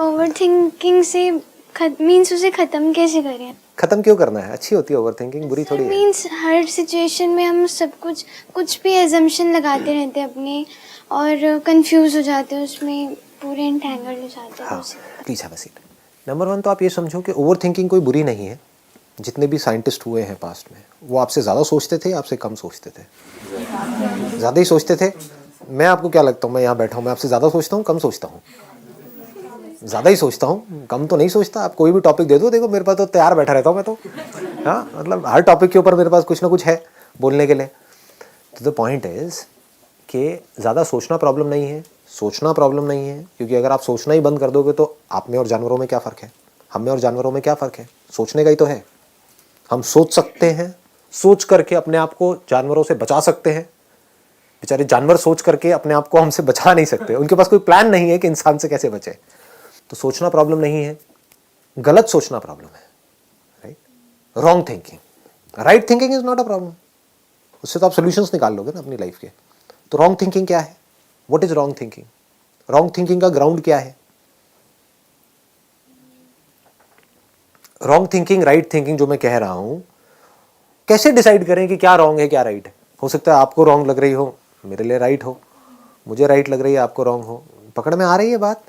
Overthinking से means उसे ख़त्म कैसे करें? खत्म क्यों करना है? अच्छी होती है ओवरथिंकिंग, बुरी थोड़ी है। मीन्स हर सिचुएशन में हम सब कुछ भी एजम्पशन लगाते रहते हैं अपने और कंफ्यूज हो जाते हैं, उसमें पूरे एंटेंगल हो जाते हैं। हाँ, please have a seat. Number 1 तो आप ये समझो कि ओवरथिंकिंग कोई बुरी नहीं है। जितने भी साइंटिस्ट हुए हैं पास्ट में, वो आपसे ज़्यादा सोचते थे, आपसे कम सोचते थे? ज़्यादा ही सोचते थे। मैं आपको क्या लगता हूँ, मैं यहाँ बैठा हूँ, मैं आपसे ज़्यादा सोचता हूँ, कम सोचता हूँ? ज़्यादा ही सोचता हूँ, कम तो नहीं सोचता। आप कोई भी टॉपिक दे दो, देखो मेरे पास तो तैयार बैठा रहता हूँ मैं तो। हाँ, मतलब हर टॉपिक के ऊपर मेरे पास कुछ ना कुछ है बोलने के लिए। तो द पॉइंट इज़ कि ज़्यादा सोचना प्रॉब्लम नहीं है, सोचना प्रॉब्लम नहीं है, क्योंकि अगर आप सोचना ही बंद कर दोगे तो आप में और जानवरों में क्या फ़र्क है? हम में और जानवरों में क्या फ़र्क है? सोचने का ही तो है। हम सोच सकते हैं, सोच करके अपने आप को जानवरों से बचा सकते हैं। बेचारे जानवर सोच करके अपने आप को हमसे बचा नहीं सकते, उनके पास कोई प्लान नहीं है कि इंसान से कैसे बचे। तो सोचना प्रॉब्लम नहीं है, गलत सोचना प्रॉब्लम है, right? Wrong thinking. Right thinking is not a problem, उससे तो आप सोल्यूशंस निकाल लोगे ना अपनी लाइफ के। तो रॉन्ग थिंकिंग क्या है? What is wrong thinking? Wrong thinking का ग्राउंड क्या है? रॉन्ग थिंकिंग, राइट थिंकिंग जो मैं कह रहा हूं, कैसे डिसाइड करें कि क्या रॉन्ग है क्या राइट है? हो सकता है आपको रॉन्ग लग रही हो, मेरे लिए राइट हो, मुझे राइट लग रही है, आपको रॉन्ग हो। पकड़ में आ रही है बात?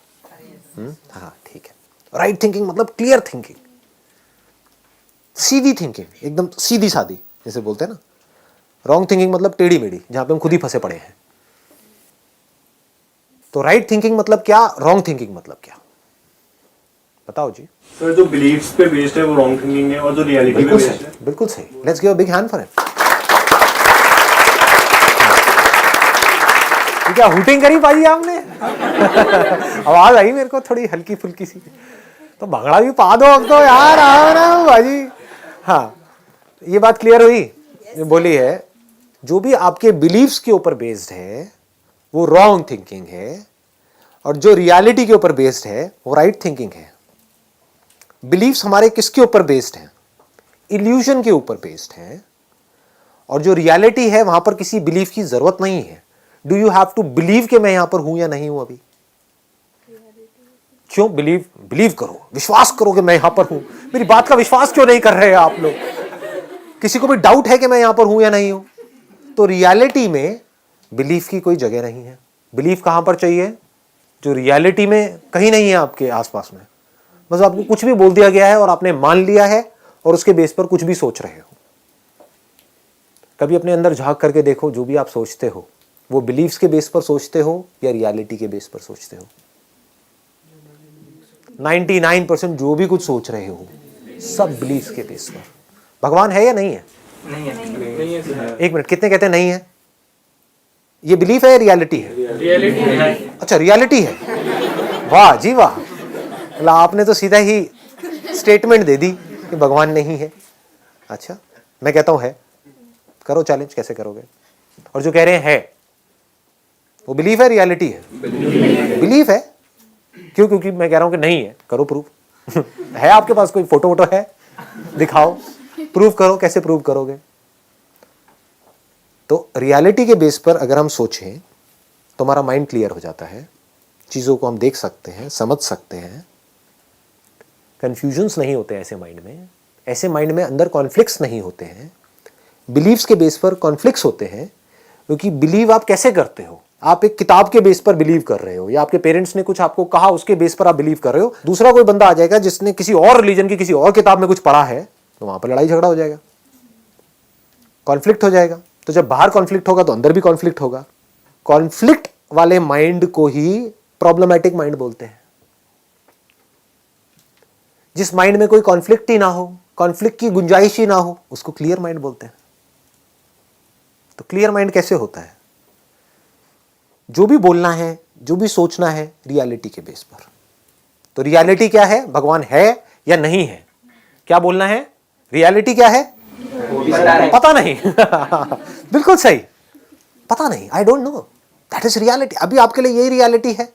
हाँ, ठीक है। राइट थिंकिंग मतलब क्लियर थिंकिंग, सीधी थिंकिंग, एकदम सीधी सादी जैसे बोलते हैं ना। रॉन्ग थिंकिंग मतलब टेढ़ी मेढ़ी, जहां पे हम खुद ही फंसे पड़े हैं। तो राइट थिंकिंग मतलब क्या, रॉन्ग थिंकिंग मतलब क्या? बताओ जी। सर, जो बिलीफ्स पे बेस्ड है वो रॉन्ग थिंकिंग है, और जो रियलिटी पे बिल्कुल बेस्ड सही, है। बिल्कुल सही। Let's give a big hand for him. क्या हुटिंग करी पाई आपने? आवाज आई मेरे को थोड़ी हल्की फुल्की सी। तो भंगड़ा भी पा दो अब तो यार, आओ ना भाजी। हाँ, ये बात क्लियर हुई? ये बोली है, जो भी आपके बिलीव्स के ऊपर बेस्ड है वो रॉन्ग थिंकिंग है, और जो रियलिटी के ऊपर बेस्ड है वो राइट थिंकिंग है। बिलीव्स हमारे किसके ऊपर बेस्ड हैं? इल्यूजन के ऊपर बेस्ड है, और जो रियलिटी है वहां पर किसी बिलीफ की जरूरत नहीं है। Do you have to believe कि मैं यहां पर हूं या नहीं हूं अभी? क्यों बिलीव? बिलीव करो, विश्वास करो कि मैं यहां पर हूं। मेरी बात का विश्वास क्यों नहीं कर रहे हैं आप लोग? किसी को भी डाउट है कि मैं यहां पर हूं या नहीं हूं? तो रियलिटी में बिलीफ की कोई जगह नहीं है। बिलीफ कहां पर चाहिए? जो रियलिटी में कहीं नहीं है आपके आसपास में। बस आपको कुछ भी बोल दिया गया है और आपने मान लिया है, और उसके बेस पर कुछ भी सोच रहे हो। कभी अपने अंदर झांक करके देखो, जो भी आप सोचते हो वो बिलीफ्स के बेस पर सोचते हो या रियलिटी के बेस पर सोचते हो? 99% जो भी कुछ सोच रहे हो सब बिलीफ्स के बेस पर। भगवान है या नहीं है? नहीं है। एक मिनट, कितने कहते हैं नहीं है? ये बिलीफ है या रियलिटी है? रियलिटी है। अच्छा, रियलिटी है। वाह जी वाह, मतलब आपने तो सीधा ही स्टेटमेंट दे दी कि भगवान नहीं है। अच्छा, मैं कहता हूं है। करो चैलेंज, कैसे करोगे? और जो कह रहे हैं है, वो बिलीफ है रियलिटी है? बिलीफ है। क्यों? क्योंकि मैं कह रहा हूं कि नहीं है। करो प्रूफ। है आपके पास कोई फोटो वोटो है? दिखाओ, प्रूफ करो। कैसे प्रूव करोगे? तो रियलिटी के बेस पर अगर हम सोचें तो हमारा माइंड क्लियर हो जाता है, चीजों को हम देख सकते हैं, समझ सकते हैं, कंफ्यूजन्स नहीं होते ऐसे माइंड में। ऐसे माइंड में अंदर कॉन्फ्लिक्ट्स नहीं होते हैं। बिलीव्स के बेस पर कॉन्फ्लिक्ट्स होते हैं, क्योंकि बिलीव आप कैसे करते हो? आप एक किताब के बेस पर बिलीव कर रहे हो, या आपके पेरेंट्स ने कुछ आपको कहा उसके बेस पर आप बिलीव कर रहे हो। दूसरा कोई बंदा आ जाएगा जिसने किसी और रिलीजन की किसी और किताब में कुछ पढ़ा है, तो वहां पर लड़ाई झगड़ा हो जाएगा, कॉन्फ्लिक्ट हो जाएगा। तो जब बाहर कॉन्फ्लिक्ट होगा तो अंदर भी कॉन्फ्लिक्ट होगा। कॉन्फ्लिक्ट वाले माइंड को ही प्रॉब्लमैटिक माइंड बोलते हैं। जिस माइंड में कोई कॉन्फ्लिक्ट ही ना हो, कॉन्फ्लिक्ट की गुंजाइश ही ना हो, उसको क्लियर माइंड बोलते हैं। तो क्लियर माइंड कैसे होता है? जो भी बोलना है, जो भी सोचना है, रियलिटी के बेस पर। तो रियलिटी क्या है? भगवान है या नहीं है? क्या बोलना है? रियलिटी क्या है? पता नहीं। बिल्कुल सही, पता नहीं, I don't know, that is reality. अभी आपके लिए यही रियलिटी है।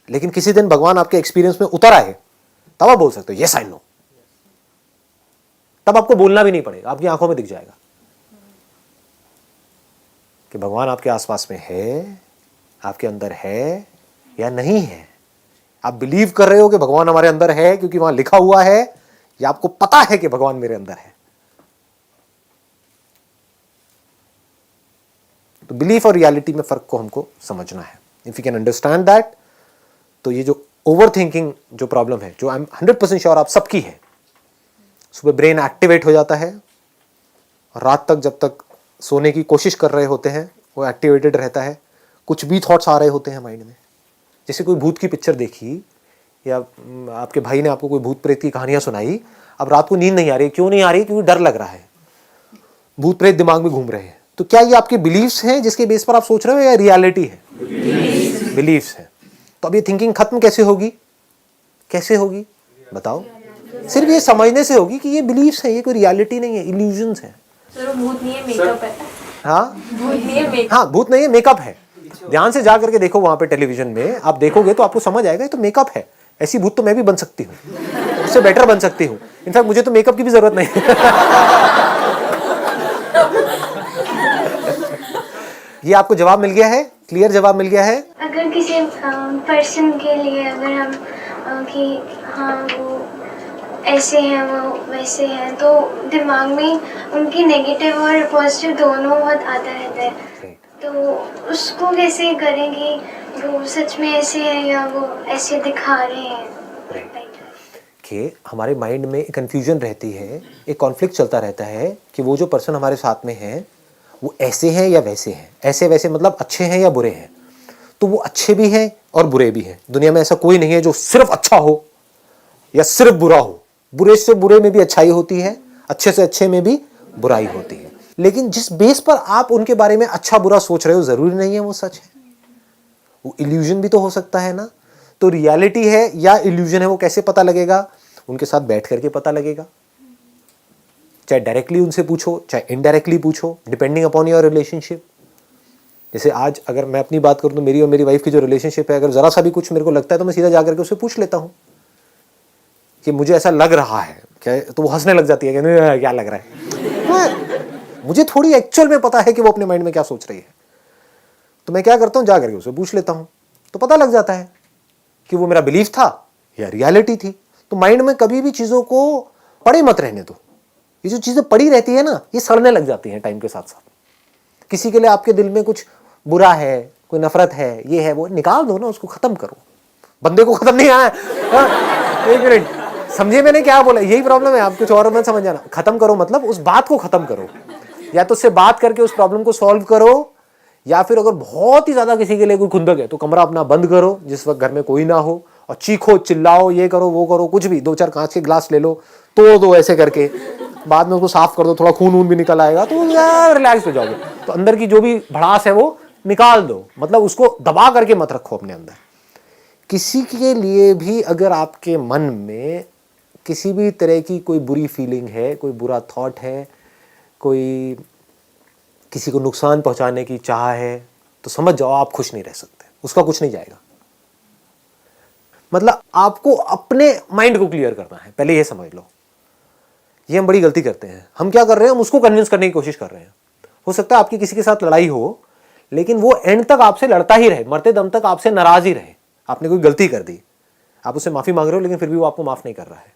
लेकिन किसी दिन भगवान आपके एक्सपीरियंस में उतर आए, तब आप बोल सकते हो यस आई नो। तब आपको बोलना भी नहीं पड़ेगा, आपकी आंखों में दिख जाएगा कि भगवान आपके आसपास में है, आपके अंदर है या नहीं है। आप बिलीव कर रहे हो कि भगवान हमारे अंदर है क्योंकि वहां लिखा हुआ है, या आपको पता है कि भगवान मेरे अंदर है? तो बिलीफ और रियलिटी में फर्क को हमको समझना है. If you can understand that, तो ये जो ओवर थिंकिंग जो प्रॉब्लम है, जो आई एम 100% श्योर आप सबकी है, सुबह ब्रेन एक्टिवेट हो जाता है और रात तक जब तक सोने की कोशिश कर रहे होते हैं वो एक्टिवेटेड रहता है. कुछ भी थॉट्स आ रहे होते हैं माइंड में. जैसे कोई भूत की पिक्चर देखी या आपके भाई ने आपको कोई भूत प्रेत की कहानियां सुनाई, अब रात को नींद नहीं आ रही. क्यों नहीं आ रही? क्योंकि डर लग रहा है, भूत प्रेत दिमाग में घूम रहे हैं. तो क्या ये आपके बिलीव्स हैं जिसके बेस पर आप सोच रहे हो, या रियलिटी है? बिलीव्स है. तो अब ये थिंकिंग खत्म कैसे होगी? कैसे होगी बताओ? सिर्फ ये समझने से होगी कि ये बिलीव्स है, ये कोई रियलिटी नहीं है, इल्यूजन्स है. सर वो भूत नहीं है, मेकअप है. हाँ भूत नहीं है, मेकअप. हाँ, भूत नहीं है, मेकअप है. ध्यान से जा करके देखो वहां पे टेलीविजन में, आप देखोगे तो आपको समझ आएगा ये तो मेकअप है. ऐसी भूत तो मैं भी बन सकती हूँ, उससे बेटर बन सकती हूँ. इनफैक्ट मुझे तो मेकअप की भी जरूरत नहीं. ये आपको जवाब मिल गया है, क्लियर जवाब मिल गया है. अगर किसी पर्सन के लिए अगर हम कि हाँ वो ऐसे हैं वो वैसे हैं, तो दिमाग में उनकी नेगेटिव और पॉजिटिव दोनों बहुत आता रहता है. तो उसको कैसे करें कि वो सच में ऐसे हैं या वो ऐसे दिखा रहे हैं? कि हमारे माइंड में कंफ्यूजन रहती है, एक कॉन्फ्लिक्ट चलता रहता है कि वो जो पर्सन हमारे साथ में है वो ऐसे हैं या वैसे हैं. ऐसे वैसे मतलब अच्छे हैं या बुरे हैं. तो वो अच्छे भी हैं और बुरे भी हैं. दुनिया में ऐसा कोई नहीं है जो सिर्फ अच्छा हो या सिर्फ बुरा हो. बुरे से बुरे में भी अच्छाई होती है, अच्छे से अच्छे में भी बुराई होती है. लेकिन जिस बेस पर आप उनके बारे में अच्छा बुरा सोच रहे हो जरूरी नहीं है वो सच है. वो इल्यूजन भी तो हो सकता है ना. तो रियलिटी है या इल्यूजन है वो कैसे पता लगेगा? उनके साथ बैठ करके पता लगेगा. चाहे डायरेक्टली उनसे पूछो, चाहे इनडायरेक्टली पूछो, डिपेंडिंग अपॉन योर रिलेशनशिप. जैसे आज अगर मैं अपनी बात करूं तो मेरी और मेरी वाइफ की जो रिलेशनशिप है, अगर जरा सा भी कुछ मेरे को लगता है तो मैं सीधा जाकर के उससे पूछ लेता हूं कि मुझे ऐसा लग रहा है क्या. तो वो हंसने लग जाती है कि क्या लग रहा है. मुझे थोड़ी एक्चुअल में पता है कि वो अपने माइंड में क्या सोच रही है. तो मैं क्या करता हूं, जा करके उससे पूछ लेता हूं, तो पता लग जाता है कि वो मेरा बिलीफ था या रियलिटी थी. तो माइंड में कभी भी चीजों को पड़े मत रहने दो. ये जो चीजें पड़ी रहती है ना, ये सड़ने लग जाती हैं टाइम के साथ साथ. किसी के लिए आपके दिल में कुछ बुरा है, कोई नफरत है, ये है वो, निकाल दो ना, उसको खत्म करो. बंदे को खत्म नहीं आया. एक मिनट, समझे मैंने क्या बोला? यही प्रॉब्लम है, आप कुछ और मत समझ जाना. खत्म करो मतलब उस बात को खत्म करो, या तो उससे बात करके उस प्रॉब्लम को सॉल्व करो, या फिर अगर बहुत ही ज्यादा किसी के लिए कोई खुंदक है तो कमरा अपना बंद करो जिस वक्त घर में कोई ना हो, और चीखो चिल्लाओ, ये करो वो करो, कुछ भी. 2-4 कांच के ग्लास ले लो, तोड़ दो ऐसे करके, बाद में उसको साफ कर दो, थोड़ा खून वून भी निकल आएगा तो यार रिलैक्स हो जाओगे. तो अंदर की जो भी भड़ास है वो निकाल दो. मतलब उसको दबा करके मत रखो अपने अंदर. किसी के लिए भी अगर आपके मन में किसी भी तरह की कोई बुरी फीलिंग है, कोई बुरा थॉट है, कोई किसी को नुकसान पहुंचाने की चाह है, तो समझ जाओ आप खुश नहीं रह सकते. उसका कुछ नहीं जाएगा. मतलब आपको अपने माइंड को क्लियर करना है, पहले ये समझ लो. ये हम बड़ी गलती करते हैं. हम क्या कर रहे हैं, हम उसको कन्विंस करने की कोशिश कर रहे हैं. हो सकता है आपकी किसी के साथ लड़ाई हो, लेकिन वो एंड तक आपसे लड़ता ही रहे, मरते दम तक आपसे नाराज ही रहे. आपने कोई गलती कर दी, आप उससे माफी मांग रहे हो, लेकिन फिर भी वो आपको माफ नहीं कर रहा है.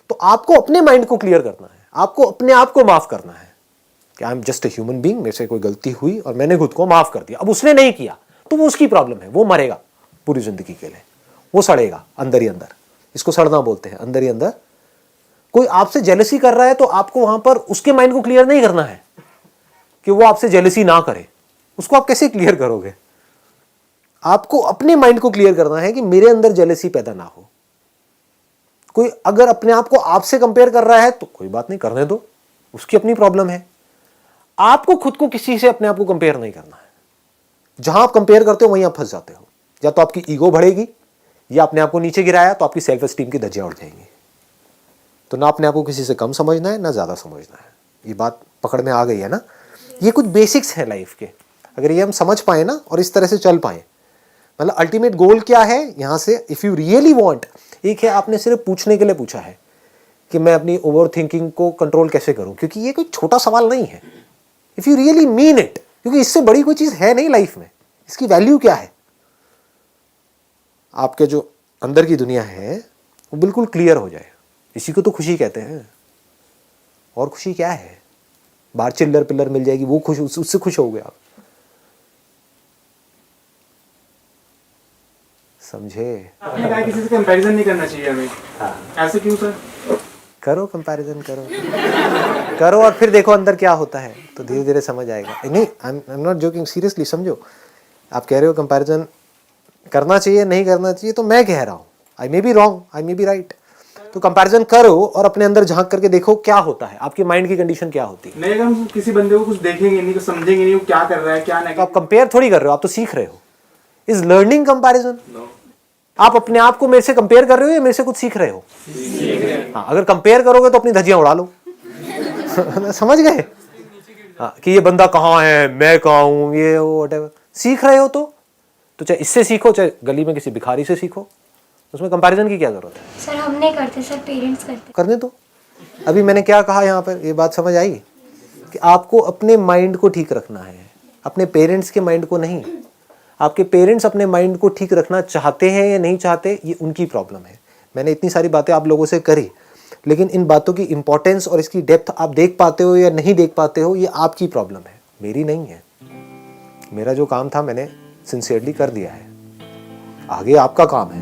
तो आपको अपने माइंड को क्लियर करना है, आपको अपने आप को माफ करना है कि I am just a human being, मेरे से कोई गलती हुई और मैंने खुद को माफ कर दिया. अब उसने नहीं किया तो वो उसकी प्रॉब्लम है, वो मरेगा पूरी जिंदगी के लिए, वो सड़ेगा अंदर ही अंदर. इसको सड़ना बोलते हैं, अंदर ही अंदर. कोई आपसे जेलसी कर रहा है तो आपको वहां पर उसके माइंड को क्लियर नहीं करना है कि वो आपसे जेलसी ना करे. उसको आप कैसे क्लियर करोगे? आपको अपने माइंड को क्लियर करना है कि मेरे अंदर जेलसी पैदा ना हो. कोई अगर अपने आप को आपसे कंपेयर कर रहा है तो कोई बात नहीं, करने दो, उसकी अपनी प्रॉब्लम है. आपको खुद को किसी से अपने आप को कंपेयर नहीं करना है. जहां आप कंपेयर करते हो वहीं आप फंस जाते हो. या तो आपकी ईगो बढ़ेगी, या अपने आप को नीचे गिराया तो आपकी सेल्फ एस्टीम की धज्जियां उड़ जाएंगी. तो ना अपने आप को किसी से कम समझना है ना ज्यादा समझना है. ये बात पकड़ में आ गई है ना. ये कुछ बेसिक्स हैं लाइफ के. अगर ये हम समझ पाए ना और इस तरह से चल पाए, मतलब अल्टीमेट गोल क्या है यहां से, इफ यू रियली वांट. एक है आपने सिर्फ पूछने के लिए पूछा है कि मैं अपनी ओवर थिंकिंग को कंट्रोल कैसे करूं, क्योंकि ये कोई छोटा सवाल नहीं है. If you really mean it, क्योंकि इससे बड़ी कोई चीज है नहीं लाइफ में. इसकी वैल्यू क्या है? आपके जो अंदर की दुनिया है वो बिल्कुल क्लियर हो जाए, इसी को तो खुशी कहते हैं। और खुशी क्या है? बाहर चिल्लर पिल्लर मिल जाएगी वो खुश, उससे खुश हो गए आप, समझे? आपने कहा किसी से कंपैरिजन नहीं करना चाहिए हमें, ऐसे क्यों सर? करो कंपैरिजन करो और फिर देखो अंदर क्या होता है, तो धीरे धीरे समझ आएगा। नहीं, I am not joking, seriously समझो। आप कह रहे हो कंपैरिजन करना चाहिए नहीं करना चाहिए, तो मैं कह रहा हूँ I may be wrong, I may be right. तो कंपैरिजन करो और अपने अंदर झांक करके देखो क्या होता है, आपकी माइंड की कंडीशन क्या होती है। नहीं, अगर हम किसी बंदे को कुछ देखेंगे नहीं, कुछ समझेंगे नहीं वो क्या कर रहा है क्या नहीं। तो आप कंपेयर थोड़ी कर रहे हो, आप तो सीख रहे हो। Is learning comparison? आप अपने आप को मेरे से कंपेयर कर रहे हो या मेरे से कुछ सीख रहे हो? हाँ, अगर कंपेयर करोगे तो अपनी धज्जियां उड़ा लो। समझ गए? हाँ, कि ये बंदा कहाँ है, मैं कहाँ हूँ, ये वो व्हाटएवर। सीख रहे हो तो चाहे इससे सीखो चाहे गली में किसी भिखारी से सीखो, उसमें कंपैरिजन की क्या जरूरत है? सर हम नहीं करते सर, पेरेंट्स करते। करने दो। अभी मैंने क्या कहा यहाँ पर, ये बात समझ आई कि आपको अपने माइंड को ठीक रखना है, अपने पेरेंट्स के माइंड को नहीं। आपके पेरेंट्स अपने माइंड को ठीक रखना चाहते हैं या नहीं चाहते, ये उनकी प्रॉब्लम है। मैंने इतनी सारी बातें आप लोगों से करी, लेकिन इन बातों की इंपॉर्टेंस और इसकी डेप्थ आप देख पाते हो या नहीं देख पाते हो, ये आपकी प्रॉब्लम है, मेरी नहीं है। मेरा जो काम था मैंने सिंसियरली कर दिया है, आगे आपका काम है।